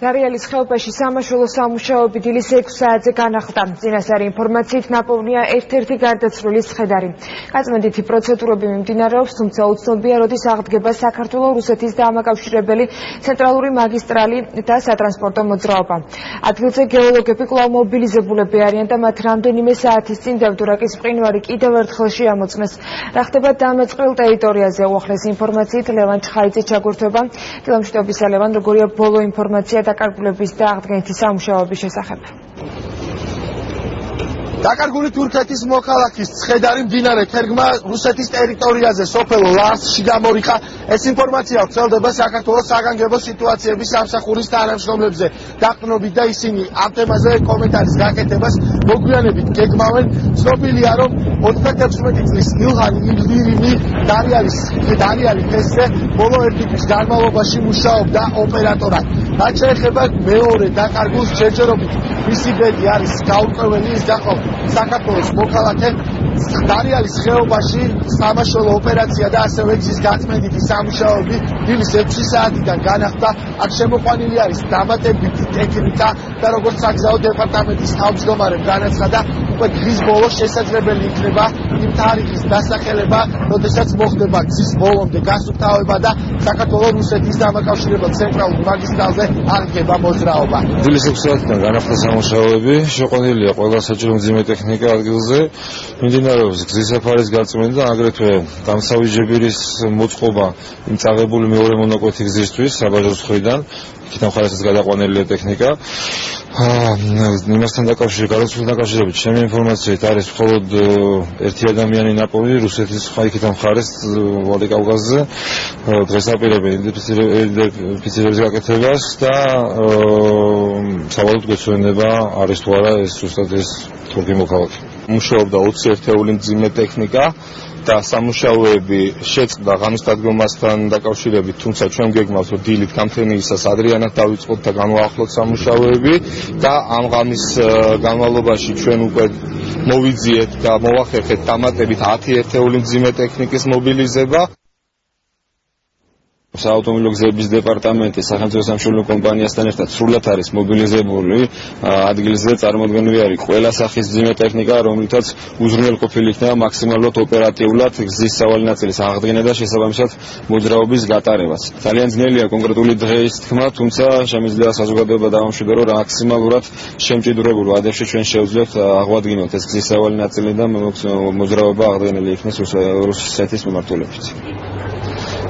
დარიალის ხეობაში სამაშველო სამუშაოები დილის 6 საათზე განახლდა. წინასწარი ინფორმაციით ნაპოვნია ერთ-ერთი გარდაცვლილის ცხედარი. გაწმენდითი პროცედურები მიმდინარეობს, თუმცა უცნობია, როდის აღდგება საქართველო-რუსეთის დამაკავშირებელი ცენტრალური მაგისტრალი და სატრანსპორტო მოძრაობა. ადგილზე გეოლოგები კვლავ მობილიზებულები არიან და მათ რამდენიმე საათის წინ დევდურაკის მყინვარი კიდევ ერთხელ შეამოწმეს. რა ხდება დამეწყრილ ტერიტორიაზე? უახლესი ინფორმაციით ლევან ჩხაიძე ჩაგვირთვება. დილამშვიდობისა ლევან, როგორია ბოლო ინფორმაცია დაკარგულების და აღდგენითი სამუშაოების შესახებ? დაკარგული თურქეთის მოქალაქის ცხედარი მდინარე თერგმა რუსეთის ტერიტორიაზე სოფელ ლარსში გამორიყა. ეს ინფორმაცია ვრცელდება საქართველოს საგანგებო სიტუაციების სამსახურის თანამშრომლებზე. დაყრდნობით და ისინი ამ თემაზე კომენტარის გაკეთებას მოგვიანებით გეგმავენ. ცნობილია, რომ 36 წლის ილღან ილდირიმი დარიალის თესზე ბოლო ერთი თვის განმავლობაში მუშაობდა ოპერატორად. რაც შეეხება მეორე დაკარგულს, ჯერჯერობით მისი ბედი არის გაურკვეველი, ის გახდა საქართველოს მოქალაქე. დარიალის ხეობაში სამაშველო ოპერაცია და ასევე გზის გაწმენდითი სამუშაოები დილის 6 საათიდან განახლდა. აქ შემოყვანილი არის დამატებითი ტექნიკა და როგორც საგზაო დეპარტამენტის თავმჯდომარემ განაცხადა, უკვე დღის ბოლოს შესაძლებელი იქნება იმ თარიღის დასახელება, როდესაც მოხდება გზის ბოლომდე გასუფთავება და საქართველო-რუსეთის დამაკავშირებელ ცენტრალურ მაგისტრალზე აღდგება მოძრაობა. დილის 6 საათიდან განახლდა სამუშაოები, შეყვანილია ყველა საჭირო მძიმე ტექნიკა ადგილზე. მიმდინარეობს გზის საფარის გაწმენდა და აგრეთვე დამსავიჯებირის მოწყობა იმ წაღებული მეორე მონაკვეთი გზისთვის საბაჟოს მხრიდან. იქიდან ხარისხის გადაყვანილია ტექნიკა. იმასთან დაკავშირებით ჩემი ინფორმაციით არის მხოლოდ ერთი ადამიანი ნაპოვნი რუსეთის იქიდან მხარეს ვლადიკავკაზზე. დღეს აპირებენ იდენტიფიცირების გაკეთებას და სავალოდ გვეცვენება არის თუ არა ეს ზუსტად ეს თურქი მოქალაქე. მუშაობდა 20 ერთეული მძიმე ტექნიკა და სამუშაოები შეწყდა ღამის დადგომასთან დაკავშირებით, თუმცა ჩვენ გეგმავთ, რომ დილით გამთენიისას ადრიანად დავიწყოთ და განვაახლოთ სამუშაოები და ამ ღამის განმავლობაში ჩვენ უკვე მოვიძიეთ და მოვახერხეთ დამატებით 10 ერთეული მძიმე ტექნიკის მობილიზება. საავტომობილო გზების დეპარტამენტი სახელმწიფო სამშობლო კომპანიასთან ერთად სრულად არის მობილიზებული. ადგილზე წარმოდგენილი არის ყველა სახის მძიმე ტექნიკა, რომლითაც უზრუნველყოფილი იქნება მაქსიმალურად ოპერატიულად გზის სავალი ნაწილის აღდგენა და შესაბამისად მოძრაობის გატარებას. ძალიან ძნელია კონკრეტული დღეის თქმა, თუმცა შემიძლია საზოგადოება დავამშვიდო, რომ მაქსიმალურად შემჭიდროებულ ვადებში ჩვენ შევძლებთ აღვადგინოთ ეს გზის სავალი ნაწილი და მოძრაობა აღდგენილი იქნეს რუსეთის მიმართულებით.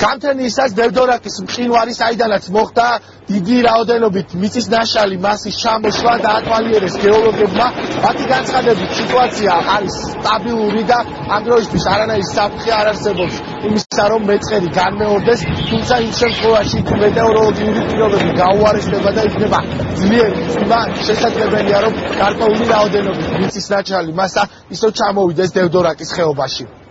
გამთენიისას დევდორაკის მყინვარი, საიდანაც მოხდა დიდი რაოდენობით მიწის ნაშალი მასის ჩამოშლა და ატვალიერეს გეოლოგებმა. მათი განცხადებით სიტუაცია არის სტაბილური და ამ დროისთვის არანაირი საფრთხე არ არსებობს იმისა, რომ მეწყერი განმეორდეს, თუმცა იმ შემთხვევაში მეტეოროლოგიური პირობები გაუარესდება და იქნება ძლიერი წვიმა. შესაძლებელია, რომ გარკვეული რაოდენობით მიწის ნაშალი მასა ისევ ჩამოვიდეს დევდორაკის ხეობაში.